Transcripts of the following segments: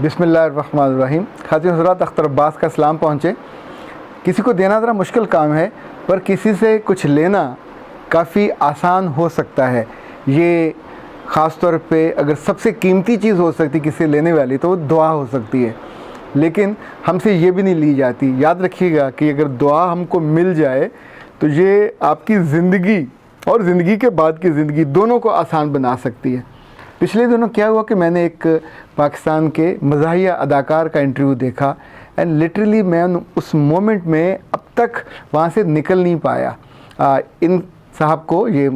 بسم اللہ الرحمن الرحیم۔ خاتون حضرات، اختر عباس کا سلام پہنچے۔ کسی کو دینا ذرا مشکل کام ہے، پر کسی سے کچھ لینا کافی آسان ہو سکتا ہے۔ یہ خاص طور پہ اگر سب سے قیمتی چیز ہو سکتی کسی لینے والی تو وہ دعا ہو سکتی ہے، لیکن ہم سے یہ بھی نہیں لی جاتی۔ یاد رکھیے گا کہ اگر دعا ہم کو مل جائے تو یہ آپ کی زندگی اور زندگی کے بعد کی زندگی دونوں کو آسان بنا سکتی ہے۔ پچھلے دنوں کیا ہوا کہ میں نے ایک پاکستان کے مزاحیہ اداکار کا انٹرویو دیکھا، اینڈ لٹرلی میں اس مومنٹ میں اب تک وہاں سے نکل نہیں پایا۔ ان صاحب کو، یہ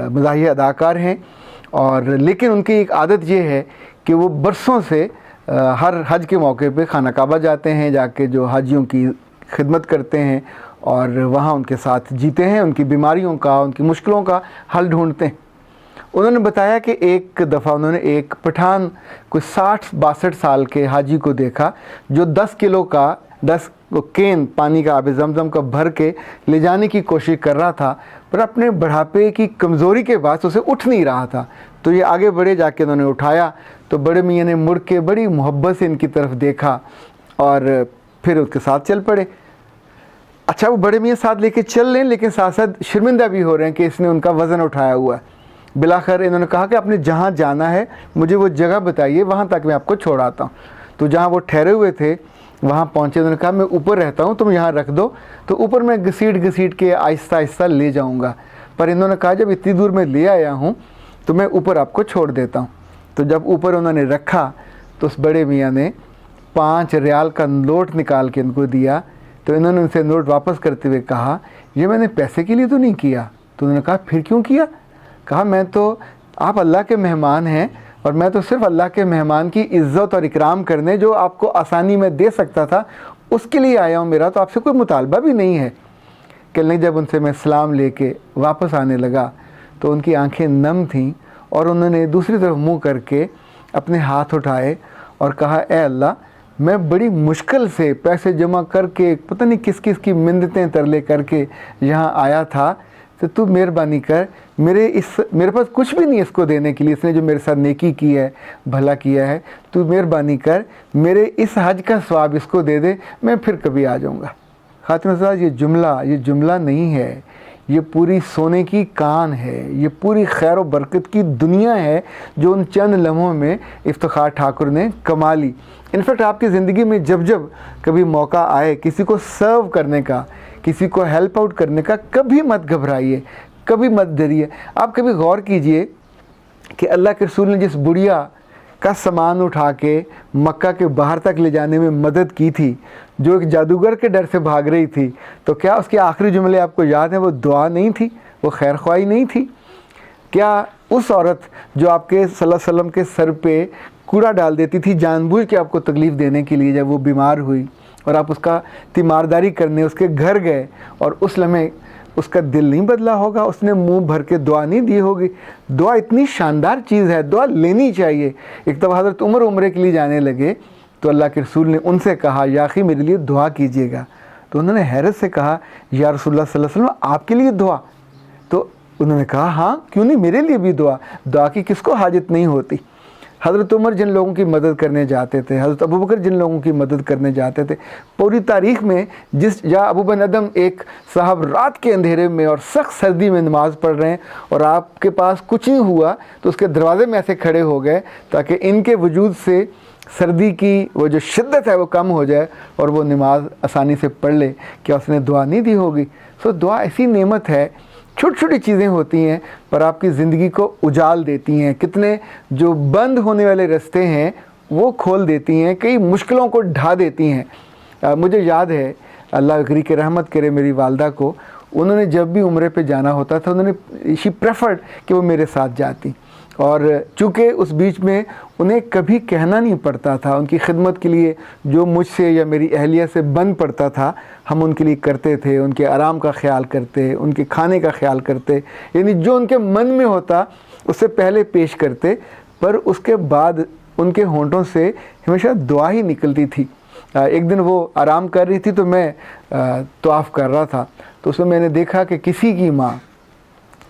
مزاحیہ اداکار ہیں، اور لیکن ان کی ایک عادت یہ ہے کہ وہ برسوں سے ہر حج کے موقع پہ خانہ کعبہ جاتے ہیں، جا کے جو حاجیوں کی خدمت کرتے ہیں اور وہاں ان کے ساتھ جیتے ہیں، ان کی بیماریوں کا، ان کی مشکلوں کا حل ڈھونڈتے ہیں۔ انہوں نے بتایا کہ ایک دفعہ انہوں نے ایک پٹھان کوئی 60-62 سال کے حاجی کو دیکھا جو 10 کلو کا 10 کین پانی کا آب زمزم کا بھر کے لے جانے کی کوشش کر رہا تھا، پر اپنے بڑھاپے کی کمزوری کے باعث اسے اٹھ نہیں رہا تھا۔ تو یہ آگے بڑھے، جا کے انہوں نے اٹھایا تو بڑے میاں نے مڑ کے بڑی محبت سے ان کی طرف دیکھا اور پھر اس کے ساتھ چل پڑے۔ اچھا، وہ بڑے میاں ساتھ لے کے چل لیں، لیکن ساتھ ساتھ شرمندہ بھی ہو رہے ہیں کہ اس نے ان کا وزن اٹھایا ہوا ہے۔ بلاخر انہوں نے کہا کہ آپ نے جہاں جانا ہے مجھے وہ جگہ بتائیے، وہاں تک میں آپ کو چھوڑاتا ہوں۔ تو جہاں وہ ٹھہرے ہوئے تھے وہاں پہنچے، انہوں نے کہا میں اوپر رہتا ہوں، تم یہاں رکھ دو، تو اوپر میں گھسیٹ کے آہستہ آہستہ لے جاؤں گا۔ پر انہوں نے کہا جب اتنی دور میں لے آیا ہوں تو میں اوپر آپ کو چھوڑ دیتا ہوں۔ تو جب اوپر انہوں نے رکھا تو اس بڑے میاں نے 5 ریال کا نوٹ نکال کے ان کو دیا۔ تو انہوں نے ان سے نوٹ واپس کرتے ہوئے کہا یہ میں نے پیسے کے لیے تو نہیں کیا۔ تو انہوں نے کہا پھر کیوں کیا؟ کہا میں تو، آپ اللہ کے مہمان ہیں اور میں تو صرف اللہ کے مہمان کی عزت اور اکرام کرنے جو آپ کو آسانی میں دے سکتا تھا اس کے لیے آیا ہوں، میرا تو آپ سے کوئی مطالبہ بھی نہیں ہے۔ کہ جب ان سے میں سلام لے کے واپس آنے لگا تو ان کی آنکھیں نم تھیں اور انہوں نے دوسری طرف منہ کر کے اپنے ہاتھ اٹھائے اور کہا اے اللہ، میں بڑی مشکل سے پیسے جمع کر کے پتہ نہیں کس کس کی منتیں ترلے کر کے یہاں آیا تھا، تو مہربانی کر، میرے پاس کچھ بھی نہیں اس کو دینے کے لیے، اس نے جو میرے ساتھ نیکی کی ہے، بھلا کیا ہے، تو مہربانی کر میرے اس حج کا ثواب اس کو دے دے، میں پھر کبھی آ جاؤں گا۔ خاتون حضرات، یہ جملہ نہیں ہے، یہ پوری سونے کی کان ہے، یہ پوری خیر و برکت کی دنیا ہے جو ان چند لمحوں میں افتخار ٹھاکر نے کما لی۔ انفیکٹ آپ کی زندگی میں جب کبھی موقع آئے کسی کو سرو کرنے کا، کسی کو ہیلپ آؤٹ کرنے کا، کبھی مت گھبرائیے، کبھی مت ڈریے۔ آپ کبھی غور کیجئے کہ اللہ کے رسول نے جس بڑھیا کا سامان اٹھا کے مکہ کے باہر تک لے جانے میں مدد کی تھی، جو ایک جادوگر کے ڈر سے بھاگ رہی تھی، تو کیا اس کے آخری جملے آپ کو یاد ہیں؟ وہ دعا نہیں تھی، وہ خیر خواہی نہیں تھی؟ کیا اس عورت جو آپ کے صلی اللہ علیہ وسلم کے سر پہ کوڑا ڈال دیتی تھی جان بوجھ کے آپ کو تکلیف دینے کے لیے، جب وہ بیمار ہوئی اور آپ اس کا تیمارداری کرنے اس کے گھر گئے اور اس لمحے اس کا دل نہیں بدلا ہوگا؟ اس نے منہ بھر کے دعا نہیں دی ہوگی؟ دعا اتنی شاندار چیز ہے، دعا لینی چاہیے۔ ایک دفعہ حضرت عمر عمرے کے لیے جانے لگے تو اللہ کے رسول نے ان سے کہا یا اخی میرے لیے دعا کیجیے گا۔ تو انہوں نے حیرت سے کہا یا رسول اللہ صلی اللہ علیہ وسلم، آپ کے لیے دعا؟ تو انہوں نے کہا ہاں کیوں نہیں، میرے لیے بھی دعا کی کس کو حاجت نہیں ہوتی۔ حضرت عمر جن لوگوں کی مدد کرنے جاتے تھے، حضرت ابوبکر جن لوگوں کی مدد کرنے جاتے تھے، پوری تاریخ میں یا ابو بن ادم ایک صاحب رات کے اندھیرے میں اور سخت سردی میں نماز پڑھ رہے ہیں اور آپ کے پاس کچھ نہیں ہوا تو اس کے دروازے میں ایسے کھڑے ہو گئے تاکہ ان کے وجود سے سردی کی وہ جو شدت ہے وہ کم ہو جائے اور وہ نماز آسانی سے پڑھ لے۔ کیا اس نے دعا نہیں دی ہوگی؟ دعا ایسی نعمت ہے، چھوٹی چھوٹی چیزیں ہوتی ہیں پر آپ کی زندگی کو اجال دیتی ہیں، کتنے جو بند ہونے والے رستے ہیں وہ کھول دیتی ہیں، کئی مشکلوں کو ڈھا دیتی ہیں۔ مجھے یاد ہے، اللہ غری کے رحمت کرے میری والدہ کو، انہوں نے جب بھی عمرے پہ جانا ہوتا تھا انہوں نے شی پریفرڈ کہ وہ میرے ساتھ جاتی، اور چونکہ اس بیچ میں انہیں کبھی کہنا نہیں پڑتا تھا، ان کی خدمت کے لیے جو مجھ سے یا میری اہلیہ سے بن پڑتا تھا ہم ان کے لیے کرتے تھے، ان کے آرام کا خیال کرتے، ان کے کھانے کا خیال کرتے، یعنی جو ان کے من میں ہوتا اس سے پہلے پیش کرتے، پر اس کے بعد ان کے ہونٹوں سے ہمیشہ دعا ہی نکلتی تھی۔ ایک دن وہ آرام کر رہی تھی تو میں طواف کر رہا تھا، تو اس میں نے دیکھا کہ کسی کی ماں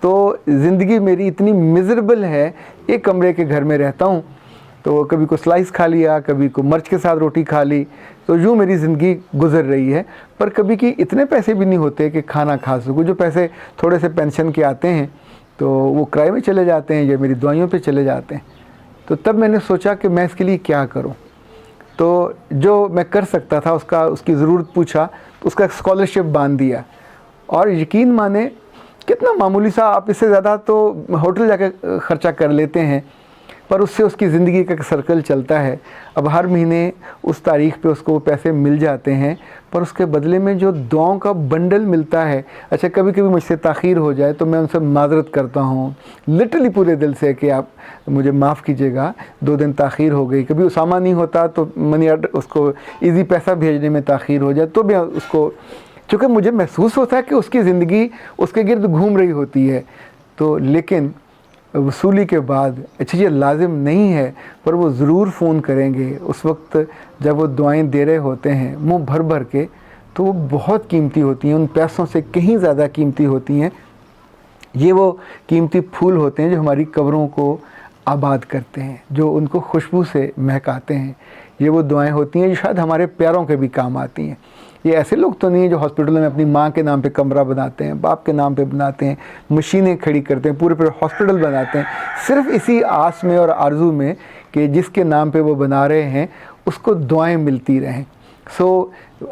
تو زندگی میری اتنی مزربل ہے، ایک کمرے کے گھر میں رہتا ہوں تو کبھی کو سلائس کھا لیا، کبھی کو مرچ کے ساتھ روٹی کھا لی، تو یوں میری زندگی گزر رہی ہے۔ پر کبھی کی اتنے پیسے بھی نہیں ہوتے کہ کھانا کھا سکوں، جو پیسے تھوڑے سے پینشن کے آتے ہیں تو وہ کرائے میں چلے جاتے ہیں یا میری دوائیوں پہ چلے جاتے ہیں۔ تو تب میں نے سوچا کہ میں اس کے لیے کیا کروں، تو جو میں کر سکتا تھا اس کی ضرورت پوچھا، تو اس کا اسکالرشپ باندھ دیا۔ اور یقین مانے کتنا معمولی سا، آپ اس سے زیادہ تو ہوٹل جا کے خرچہ کر لیتے ہیں، پر اس سے اس کی زندگی کا ایک سرکل چلتا ہے۔ اب ہر مہینے اس تاریخ پہ اس کو وہ پیسے مل جاتے ہیں، پر اس کے بدلے میں جو دعاؤں کا بنڈل ملتا ہے، اچھا کبھی کبھی مجھ سے تاخیر ہو جائے تو میں ان سے معذرت کرتا ہوں لٹرلی پورے دل سے کہ آپ مجھے معاف کیجیے گا، 2 دن تاخیر ہو گئی۔ کبھی اسامہ نہیں ہوتا تو منی آرڈر اس کو ایزی پیسہ بھیجنے میں تاخیر ہو جائے تو بھی اس کو، چونکہ مجھے محسوس ہوتا ہے کہ اس کی زندگی اس کے گرد گھوم رہی ہوتی ہے، تو لیکن وصولی کے بعد اچھا یہ لازم نہیں ہے، پر وہ ضرور فون کریں گے اس وقت جب وہ دعائیں دے رہے ہوتے ہیں منہ بھر بھر کے، تو وہ بہت قیمتی ہوتی ہیں، ان پیسوں سے کہیں زیادہ قیمتی ہوتی ہیں۔ یہ وہ قیمتی پھول ہوتے ہیں جو ہماری قبروں کو آباد کرتے ہیں، جو ان کو خوشبو سے مہکاتے ہیں۔ یہ وہ دعائیں ہوتی ہیں جو شاید ہمارے پیاروں کے بھی کام آتی ہیں۔ یہ ایسے لوگ تو نہیں ہیں جو ہاسپٹل میں اپنی ماں کے نام پہ کمرہ بناتے ہیں، باپ کے نام پہ بناتے ہیں، مشینیں کھڑی کرتے ہیں، پورے ہاسپٹل بناتے ہیں صرف اسی آس میں اور آرزو میں کہ جس کے نام پہ وہ بنا رہے ہیں اس کو دعائیں ملتی رہیں۔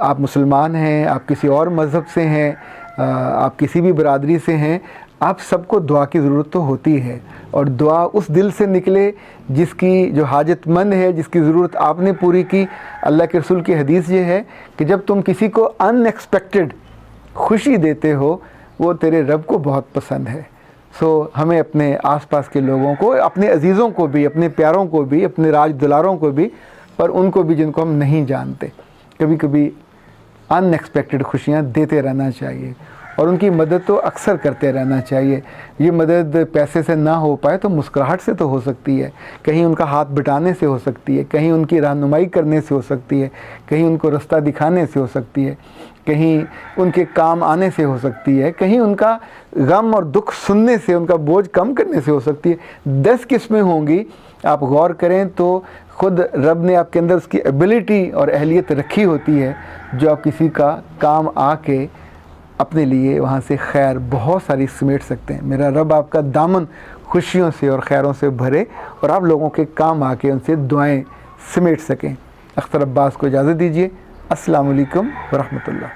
آپ مسلمان ہیں، آپ کسی اور مذہب سے ہیں، آپ کسی بھی برادری سے ہیں، آپ سب کو دعا کی ضرورت تو ہوتی ہے، اور دعا اس دل سے نکلے جس کی جو حاجت مند ہے، جس کی ضرورت آپ نے پوری کی۔ اللہ کے رسول کی حدیث یہ ہے کہ جب تم کسی کو ان ایکسپیکٹڈ خوشی دیتے ہو وہ تیرے رب کو بہت پسند ہے۔ ہمیں اپنے آس پاس کے لوگوں کو، اپنے عزیزوں کو بھی، اپنے پیاروں کو بھی، اپنے راج دلاروں کو بھی، پر ان کو بھی جن کو ہم نہیں جانتے، کبھی کبھی ان ایکسپیکٹڈ خوشیاں دیتے رہنا چاہیے، اور ان کی مدد تو اکثر کرتے رہنا چاہیے۔ یہ مدد پیسے سے نہ ہو پائے تو مسکراہٹ سے تو ہو سکتی ہے، کہیں ان کا ہاتھ بٹانے سے ہو سکتی ہے، کہیں ان کی رہنمائی کرنے سے ہو سکتی ہے، کہیں ان کو رستہ دکھانے سے ہو سکتی ہے، کہیں ان کے کام آنے سے ہو سکتی ہے، کہیں ان کا غم اور دکھ سننے سے، ان کا بوجھ کم کرنے سے ہو سکتی ہے۔ 10 قسمیں ہوں گی، آپ غور کریں تو خود رب نے آپ کے اندر اس کی ایبلٹی اور اہلیت رکھی ہوتی ہے جو آپ کسی کا کام آ کے اپنے لیے وہاں سے خیر بہت ساری سمیٹ سکتے ہیں۔ میرا رب آپ کا دامن خوشیوں سے اور خیروں سے بھرے اور آپ لوگوں کے کام آ کے ان سے دعائیں سمیٹ سکیں۔ اختر عباس کو اجازت دیجیے۔ السلام علیکم ورحمۃ اللہ۔